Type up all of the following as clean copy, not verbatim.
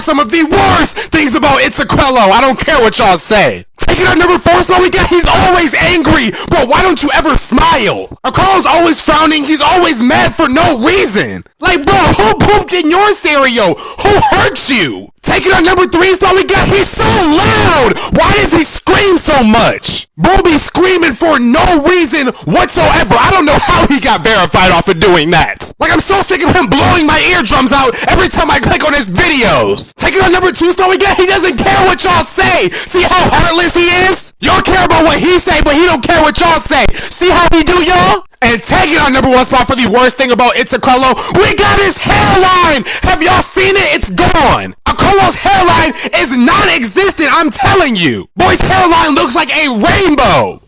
some of the worst things about Itsacrello. I don't care what y'all say. Taking out number 4 spot, we got he's always angry. Bro, why don't you ever smile? Carl's always frowning. He's always mad for no reason. Like, bro, who pooped in your cereal? Who hurt you? Taking out number 3 spot, we got he's so loud. Why does he scream so much? Bro be screaming for no reason whatsoever. I don't know how he got verified off of doing that. Like, I'm so sick of him blowing my eardrums out every time I click on his videos. Taking out number 2 spot, we got he doesn't care what y'all say. See how heartless he is? Y'all care about what he say, but he don't care what y'all say. See how he do, y'all? And taking on number 1 spot for the worst thing about Itsacrello, we got his hairline! Have y'all seen it? It's gone! Carl's hairline is non-existent, I'm telling you! Boy's hairline looks like a rainbow!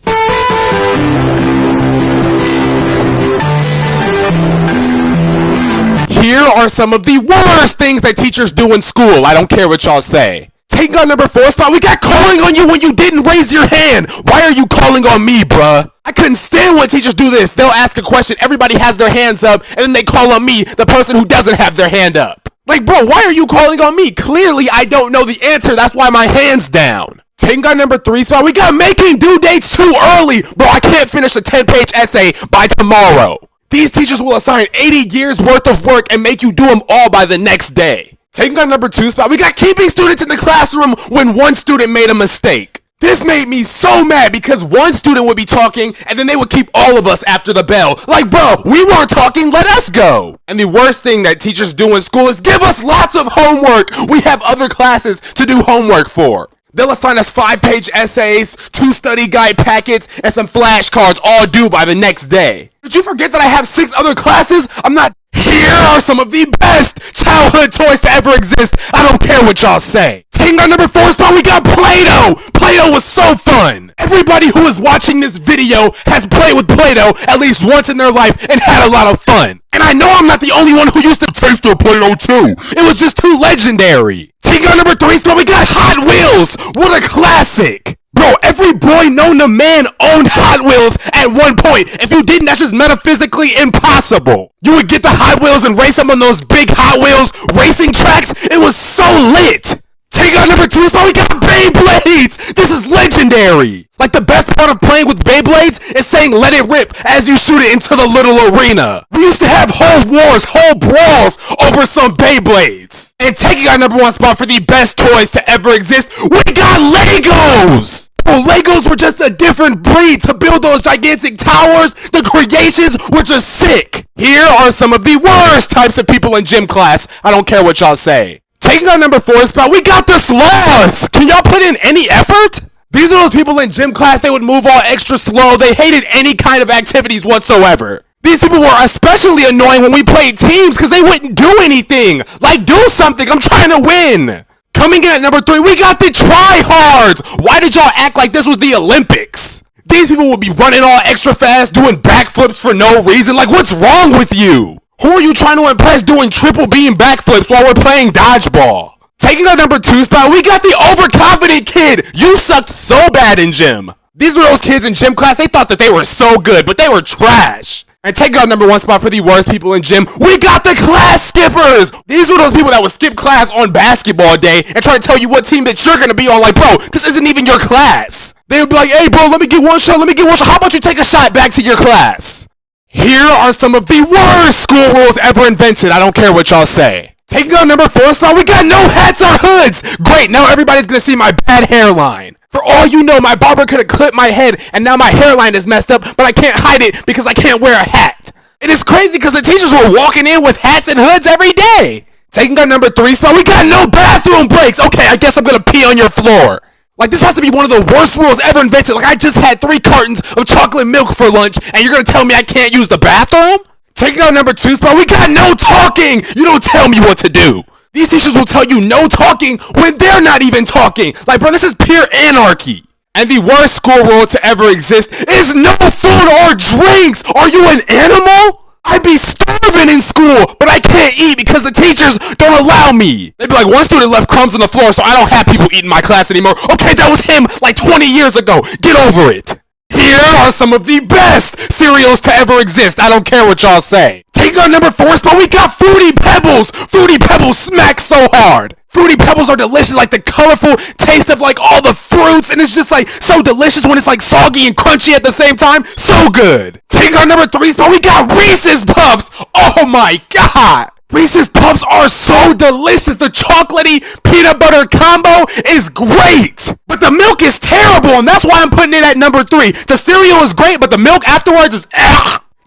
Here are some of the worst things that teachers do in school. I don't care what y'all say. Taking on number 4 spot, we got calling on you when you didn't raise your hand. Why are you calling on me, bruh? I couldn't stand when teachers do this. They'll ask a question, everybody has their hands up, and then they call on me, the person who doesn't have their hand up. Like, bro, why are you calling on me? Clearly, I don't know the answer. That's why my hand's down. Taking on number 3 spot, we got making due dates too early. Bro, I can't finish a 10-page essay by tomorrow. These teachers will assign 80 years worth of work and make you do them all by the next day. Taking on number 2 spot, we got keeping students in the classroom when one student made a mistake. This made me so mad because one student would be talking and then they would keep all of us after the bell. Like, bro, we weren't talking, let us go. And the worst thing that teachers do in school is give us lots of homework. We have other classes to do homework for. They'll assign us 5-page essays, 2 study guide packets, and some flashcards all due by the next day. Did you forget that I have 6 other classes? I'm not. Here are some of the best childhood toys to ever exist. I don't care what y'all say. Taking on number 4 spot, we got Play-Doh. Play-Doh was so fun. Everybody who is watching this video has played with Play-Doh at least once in their life and had a lot of fun. And I know I'm not the only one who used to taste their Play-Doh too. It was just too legendary. Taking on number 3 spot, we got Hot Wheels. What a classic. Bro, every boy known to man owned Hot Wheels at one point. If you didn't, that's just metaphysically impossible. You would get the Hot Wheels and race them on those big Hot Wheels racing tracks. It was so lit. Take out number 2 spot, we got BeyBlades. This is legendary. Like, the best part of playing with BeyBlades is saying let it rip as you shoot it into the little arena. We used to have whole wars, whole brawls over some BeyBlades. And taking our number 1 spot for the best toys to ever exist, we got Legos. Well, Legos were just a different breed. To build those gigantic towers, the creations were just sick. Here are some of the worst types of people in gym class. I don't care what y'all say. Taking our number 4 spot, we got the Sloths. Can y'all put in any effort? These are those people in gym class, they would move all extra slow. They hated any kind of activities whatsoever. These people were especially annoying when we played teams because they wouldn't do anything. Like, do something, I'm trying to win. Coming in at number 3, we got the Tryhards. Why did y'all act like this was the Olympics? These people would be running all extra fast, doing backflips for no reason. Like, what's wrong with you? Who are you trying to impress doing triple beam backflips while we're playing dodgeball? Taking our number 2 spot, we got the overconfident kid. You sucked so bad in gym. These were those kids in gym class, they thought that they were so good, but they were trash. And taking our number 1 spot for the worst people in gym, we got the class skippers. These were those people that would skip class on basketball day and try to tell you what team that you're going to be on. Like, bro, this isn't even your class. They would be like, hey, bro, let me get one shot. How about you take a shot back to your class? Here are some of the worst school rules ever invented. I don't care what y'all say. Taking on number 4 spot, we got no hats or hoods. Great, now everybody's gonna see my bad hairline. For all you know, my barber could have clipped my head and now my hairline is messed up, but I can't hide it because I can't wear a hat. It is crazy because the teachers were walking in with hats and hoods every day. Taking on number 3 spot, we got no bathroom breaks. Okay, I guess I'm gonna pee on your floor. Like, this has to be one of the worst rules ever invented. Like, I just had 3 cartons of chocolate milk for lunch, and you're gonna tell me I can't use the bathroom? Taking out number 2 spot, we got no talking! You don't tell me what to do. These teachers will tell you no talking when they're not even talking. Like, bro, this is pure anarchy. And the worst school rule to ever exist is no food or drinks! Are you an animal? I'd be starving in school, but I can't eat because the teachers don't allow me. They'd be like, one student left crumbs on the floor, so I don't have people eating my class anymore. Okay, that was him like 20 years ago. Get over it. Here are some of the best cereals to ever exist. I don't care what y'all say. Taking our number 4 spot, we got Fruity Pebbles. Fruity Pebbles smack so hard. Fruity Pebbles are delicious, like the colorful taste of like all the fruits, and it's just like so delicious when it's like soggy and crunchy at the same time. So good. Taking our number 3 spot, we got Reese's Puffs. Oh my god. Reese's Puffs are so delicious. The chocolatey peanut butter combo is great. But the milk is terrible, and that's why I'm putting it at number 3. The cereal is great, but the milk afterwards is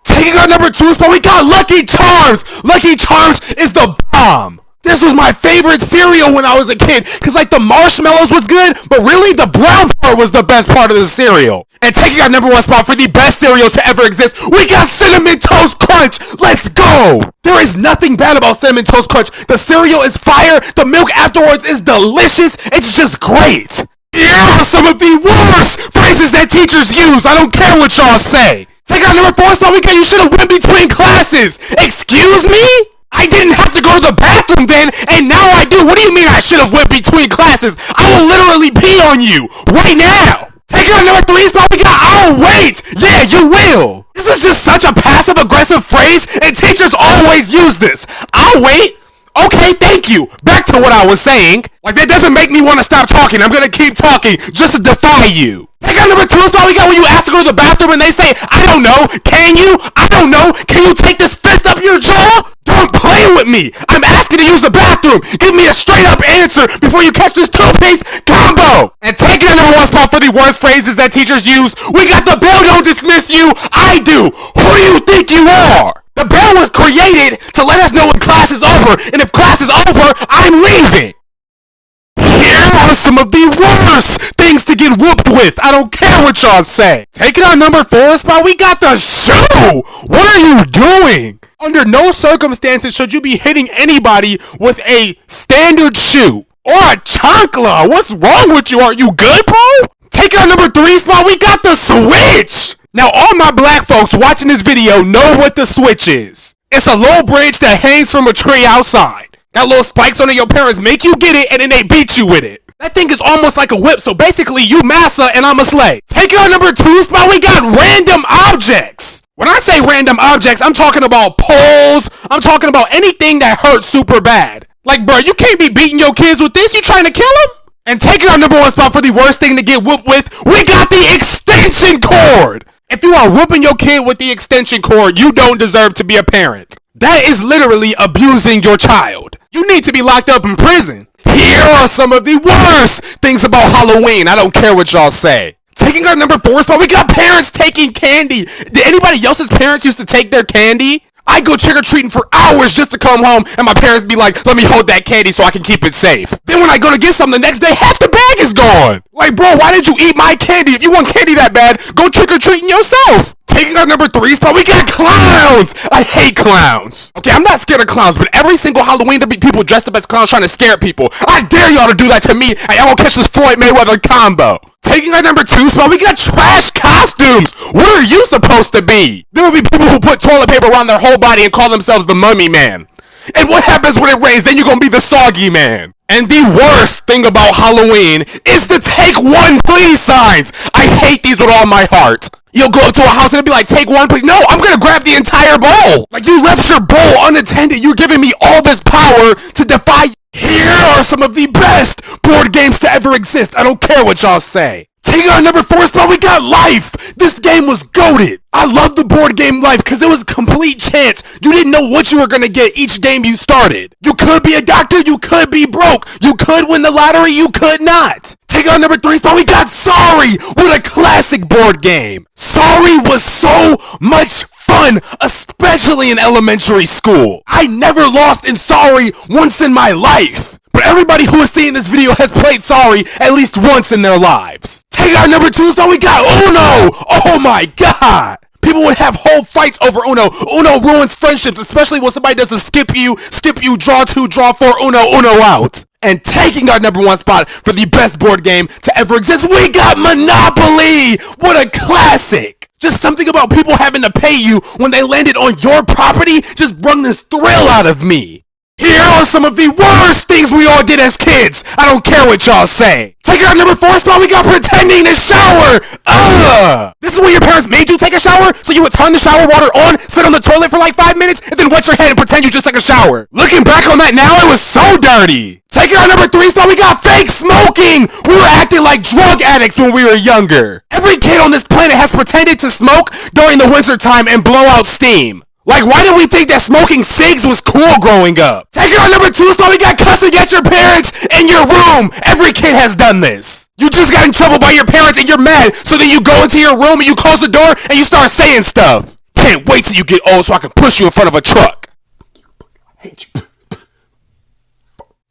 Taking our number 2 spot, we got Lucky Charms. Lucky Charms is the bomb. This was my favorite cereal when I was a kid, because like the marshmallows was good, but really the brown part was the best part of the cereal. And taking our number 1 spot for the best cereal to ever exist, we got Cinnamon Toast Crunch. Let's go. There is nothing bad about Cinnamon Toast Crunch. The cereal is fire. The milk afterwards is delicious. It's just great. Here are some of the worst phrases that teachers use. I don't care what y'all say. Take out number 4 spot, we got you should have went between classes. Excuse me? I didn't have to go to the bathroom then, and now I do. What do you mean I should have went between classes? I will literally pee on you right now. Taking out number 3 spot, we got I'll wait. Yeah, you will. This is just such a passive-aggressive phrase, and teachers always use this. I'll wait. Okay, thank you. Back to what I was saying. Like, that doesn't make me want to stop talking. I'm gonna keep talking just to defy you. Take out number 2 spot, we got when you ask to go to the bathroom and they say, I don't know. Can you? I don't know. Can you take this fist up your jaw? Don't play with me. I'm asking to use the bathroom. Give me a straight up answer before you catch this toothpaste combo. And taking out number 1 spot for the worst phrases that teachers use, we got the bell don't dismiss you. I do. Who do you think you are? The bell was created to let us know when class is over, and if class is over, I'm leaving. Here are some of the worst things to get whooped with. I don't care what y'all say. Taking our number 4 spot, we got the shoe. What are you doing? Under no circumstances should you be hitting anybody with a standard shoe or a chancla. What's wrong with you? Are you good, bro? Taking our number 3 spot, we got the switch. Now, all my black folks watching this video know what the switch is. It's a low bridge that hangs from a tree outside. Got little spikes on it, your parents make you get it, and then they beat you with it. That thing is almost like a whip, so basically you massa and I'm a slave. Taking our number 2 spot, we got random objects. When I say random objects, I'm talking about poles, I'm talking about anything that hurts super bad. Like, bro, you can't be beating your kids with this, you trying to kill them? And taking our number 1 spot for the worst thing to get whooped with, we got the extension cord. If you are whooping your kid with the extension cord, you don't deserve to be a parent. That is literally abusing your child. You need to be locked up in prison. Here are some of the worst things about Halloween. I don't care what y'all say. Taking our number 4 spot, we got parents taking candy. Did anybody else's parents used to take their candy? I go trick-or-treating for hours just to come home, and my parents be like, let me hold that candy so I can keep it safe. Then when I go to get some the next day, half the bag is gone. Like, bro, why did you eat my candy? If you want candy that bad, go trick-or-treating yourself. Taking our number 3 spot, we got clowns. I hate clowns. Okay, I'm not scared of clowns, but every single Halloween there be people dressed up as clowns trying to scare people. I dare y'all to do that to me, and y'all will catch this Floyd Mayweather combo. Taking our number 2 spot, we got trash costumes. What are you supposed to be? There will be people who put toilet paper around their whole body and call themselves the Mummy Man. And what happens when it rains? Then you're gonna be the Soggy Man. And the worst thing about Halloween is the take one please signs. I hate these with all my heart. You'll go up to a house and it'll be like, take one please. No, I'm gonna grab the entire bowl. Like, you left your bowl unattended. You're giving me all this power to defy. Here are some of the best board games to ever exist. I don't care what y'all say. Taking our number 4 spot, we got Life. This game was goated. I love the board game Life because it was a complete chance. You didn't know what you were going to get each game you started. You could be a doctor, you could be broke. You could win the lottery, you could not. Taking our number 3 spot, we got Sorry. What a classic board game. Sorry was so much fun, especially in elementary school. I never lost in Sorry once in my life. But everybody who is seeing this video has played Sorry at least once in their lives. Take our number 2 spot, we got Uno. Oh my god. People would have whole fights over Uno. Uno ruins friendships, especially when somebody does the skip you, draw 2, draw 4, Uno out. And taking our number 1 spot for the best board game to ever exist, we got Monopoly. What a classic. Just something about people having to pay you when they landed on your property just brought this thrill out of me. Here are some of the worst things we all did as kids. I don't care what y'all say. Taking our number 4 spot, we got pretending to shower. This is when your parents made you take a shower, so you would turn the shower water on, sit on the toilet for like 5 minutes, and then wet your head and pretend you just took a shower. Looking back on that now, it was so dirty. Taking our number 3 spot, we got fake smoking. We were acting like drug addicts when we were younger. Every kid on this planet has pretended to smoke during the winter time and blow out steam. Like, why did we think that smoking cigs was cool growing up? Taking our number 2 spot, we got cussing at your parents in your room. Every kid has done this. You just got in trouble by your parents and you're mad, so then you go into your room and you close the door and you start saying stuff. Can't wait till you get old so I can push you in front of a truck. I hate you.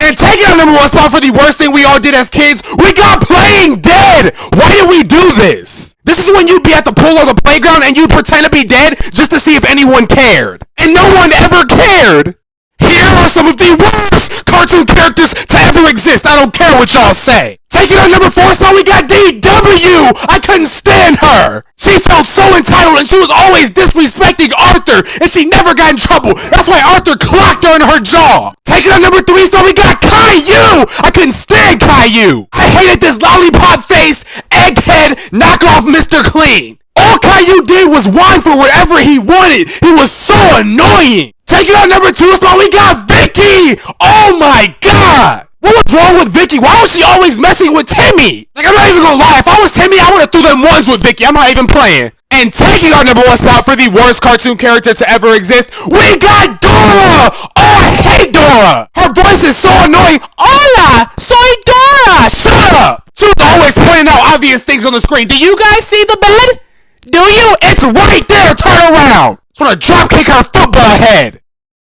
And taking our number 1 spot for the worst thing we all did as kids, we got playing dead. Why did we do this? This is when you'd be at the pool or the playground and you'd pretend to be dead just to see if anyone cared. And no one ever cared. Here are some of the worst cartoon characters to ever exist. I don't care what y'all say. Taking our number 4 spot, we got DW. I couldn't stand her. She felt so entitled and she was always disrespecting Arthur and she never got in trouble. That's why Arthur clocked her in her jaw. Taking our number 3 spot, we got Caillou. I couldn't stand Caillou. I hated this lollipop face, egghead, knockoff Mr. Clean. All Caillou did was whine for whatever he wanted. He was so annoying. Taking our number 2 spot, we got Vicky. Oh my god. What was wrong with Vicky? Why was she always messing with Timmy? Like, I'm not even gonna lie. If I was Timmy, I would have threw them ones with Vicky. I'm not even playing. And taking our number 1 spot for the worst cartoon character to ever exist, we got Dora! Oh, I hate Dora! Her voice is so annoying. Hola! Soy Dora! Shut up! She was always pointing out obvious things on the screen. Do you guys see the bed? Do you? It's right there! Turn around! Just wanna drop kick her football head.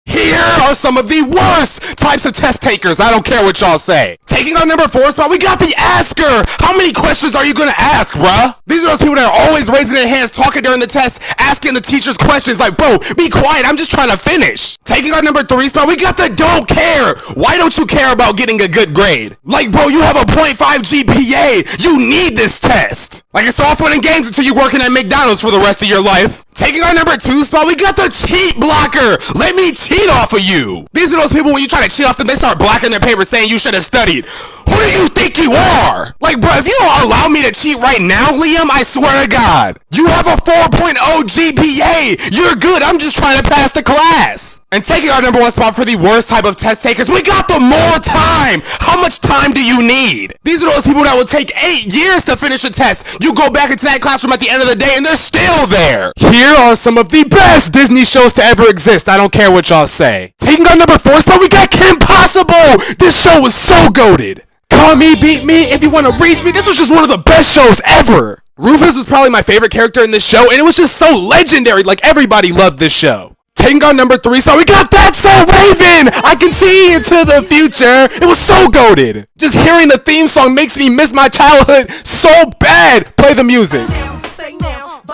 Here are some of the worst types of test takers. I don't care what y'all say. Taking our number 4 spot, we got the asker. How many questions are you gonna ask, bruh? These are those people that are always raising their hands, talking during the test, asking the teachers questions like, bro, be quiet, I'm just trying to finish. Taking our number 3 spot, we got the don't care. Why don't you care about getting a good grade? Like, bro, you have a 0.5 GPA. You need this test. Like, it's all fun and games until you're working at McDonald's for the rest of your life. Taking our number 2 spot, we got the cheat blocker. Let me cheat off of you. These are those people when you try to cheat off them, they start blocking their papers saying you should have studied. Who do you think you are? Like, bro, if you don't allow me to cheat right now, Liam, I swear to God, you have a 4.0 GPA. You're good. I'm just trying to pass the class. And taking our number 1 spot for the worst type of test takers, we got the more time. How much time do you need? These are those people that would take 8 years to finish a test. You go back into that classroom at the end of the day and they're still there. Here are some of the best Disney shows to ever exist. I don't care what y'all say. Taking our number 4 spot, we got Kim Possible. This show was so goated. Call me, beat me, if you want to reach me. This was just one of the best shows ever. Rufus was probably my favorite character in this show, and it was just so legendary. Like, everybody loved this show. Taking our number 3 spot, we got That's So Raven. I can see into the future. It was so goated. Just hearing the theme song makes me miss my childhood so bad. Play the music.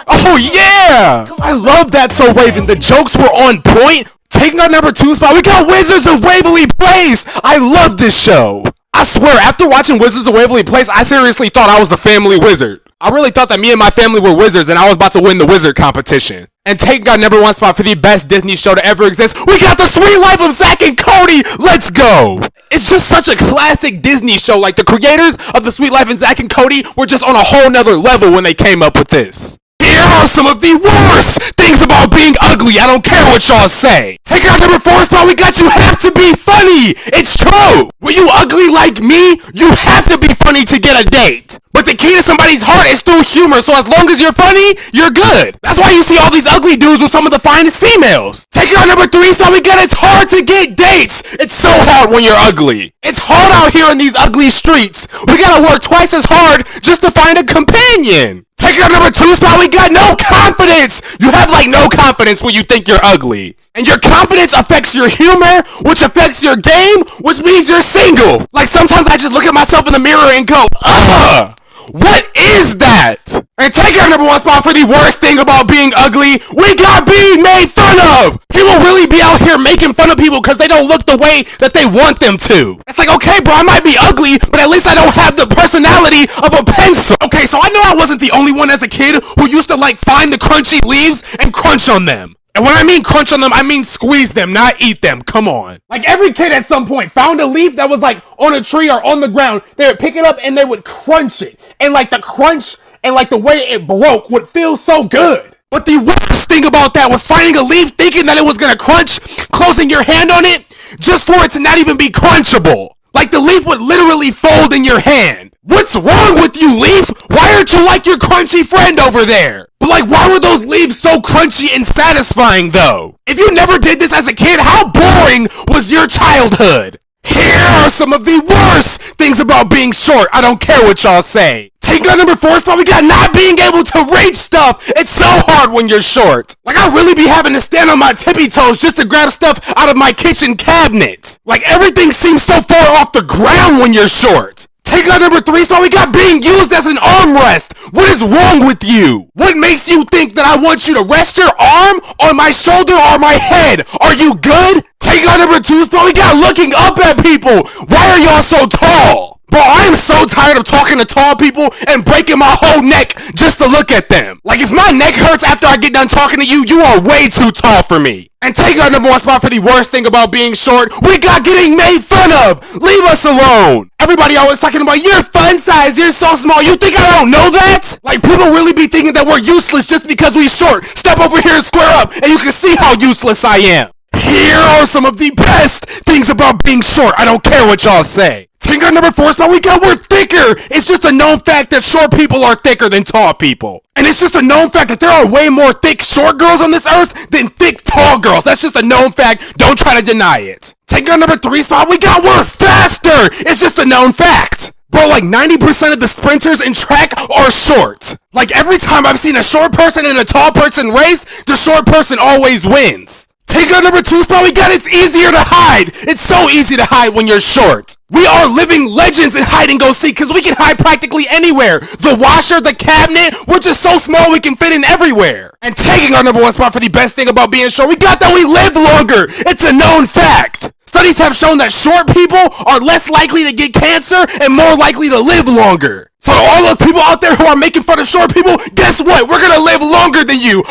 Oh yeah! I love That's So Raven. The jokes were on point. Taking our number 2 spot, we got Wizards of Waverly Place. I love this show. I swear, after watching Wizards of Waverly Place, I seriously thought I was the family wizard. I really thought that me and my family were wizards and I was about to win the wizard competition. And taking our number 1 spot for the best Disney show to ever exist, we got The Sweet Life of Zack and Cody. Let's go. It's just such a classic Disney show. Like, the creators of The Sweet Life of Zack and Cody were just on a whole nother level when they came up with this. Here are some of the worst things about being ugly. I don't care what y'all say. Taking our number 4 spot, we got You Have to Be Funny. It's true. When you ugly like me, you have to be funny to get a date. But the key to somebody's heart is through humor, so as long as you're funny, you're good. That's why you see all these ugly dudes with some of the finest females. Taking our number 3 spot, we got It's hard to get dates. It's so hard when you're ugly. It's hard out here in these ugly streets. We gotta work twice as hard just to find a companion. Taking our number 2 spot, we got No Confidence. You have like no confidence when you think you're ugly. And your confidence affects your humor, which affects your game, which means you're single. Like, sometimes I just look at myself in the mirror and go, ugh. What is that? And taking our number 1 spot for the worst thing about being ugly, we got being made fun of. People really be out here making fun of people because they don't look the way that they want them to. It's like, okay, bro, I might be ugly, but at least I don't have the personality of a pencil. Okay, so I know I wasn't the only one as a kid who used to like find the crunchy leaves and crunch on them. And when I mean crunch on them, I mean squeeze them, not eat them. Come on. Like every kid at some point found a leaf that was like on a tree or on the ground. They would pick it up and they would crunch it. And like the crunch and like the way it broke would feel so good. But the worst thing about that was finding a leaf, thinking that it was gonna crunch, closing your hand on it, just for it to not even be crunchable. Like the leaf would literally fold in your hand. What's wrong with you, leaf? Why aren't you like your crunchy friend over there? But like, why were those leaves so crunchy and satisfying though? If you never did this as a kid, how boring was your childhood? Here are some of the worst things about being short. I don't care what y'all say. Take on number 4 spot, we got not being able to reach stuff. It's so hard when you're short. Like I really be having to stand on my tippy toes just to grab stuff out of my kitchen cabinet. Like everything seems so far off the ground when you're short. Take on number 3 spot, we got being used as an armrest. What is wrong with you? What makes you think that I want you to rest your arm on my shoulder or my head? Are you good? Take on number 2 spot, we got looking up at people. Why are y'all so tall? Bro, I'm so tired of talking to tall people and breaking my whole neck just to look at them. Like, if my neck hurts after I get done talking to you, you are way too tall for me. And take our number 1 spot for the worst thing about being short, we got getting made fun of. Leave us alone. Everybody always talking about, you're fun size, you're so small. You think I don't know that? Like, people really be thinking that we're useless just because we short. Step over here and square up, and you can see how useless I am. Here are some of the best things about being short. I don't care what y'all say. Take our number 4 spot, we got we're thicker. It's just a known fact that short people are thicker than tall people. And it's just a known fact that there are way more thick short girls on this earth than thick tall girls. That's just a known fact. Don't try to deny it. Take our number 3 spot, we got we're faster. It's just a known fact. Bro, like 90% of the sprinters in track are short. Like every time I've seen a short person and a tall person race, the short person always wins. Take our number 2 spot, we got it's easier to hide. It's so easy to hide when you're short. We are living legends in hide and go seek because we can hide practically anywhere. The washer, the cabinet, we're just so small we can fit in everywhere. And taking our number 1 spot for the best thing about being short, we got that we live longer. It's a known fact. Studies have shown that short people are less likely to get cancer and more likely to live longer. So to all those people out there who are making fun of short people, guess what? We're gonna live longer than you.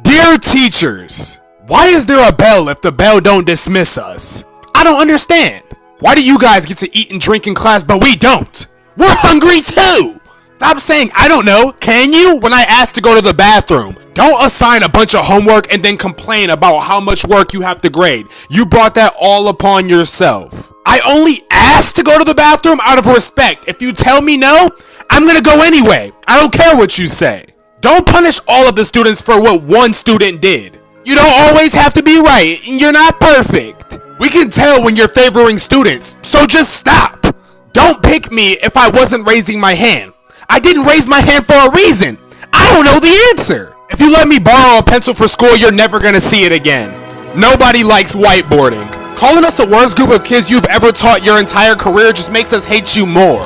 Dear teachers, why is there a bell if the bell don't dismiss us? I don't understand. Why do you guys get to eat and drink in class but we don't? We're hungry too! Stop saying I don't know, can you? When I ask to go to the bathroom. Don't assign a bunch of homework and then complain about how much work you have to grade. You brought that all upon yourself. I only asked to go to the bathroom out of respect. If you tell me no, I'm gonna go anyway. I don't care what you say. Don't punish all of the students for what one student did. You don't always have to be right. You're not perfect. We can tell when you're favoring students, so just stop. Don't pick me if I wasn't raising my hand. I didn't raise my hand for a reason. I don't know the answer. If you let me borrow a pencil for school, you're never gonna see it again. Nobody likes whiteboarding. Calling us the worst group of kids you've ever taught your entire career just makes us hate you more.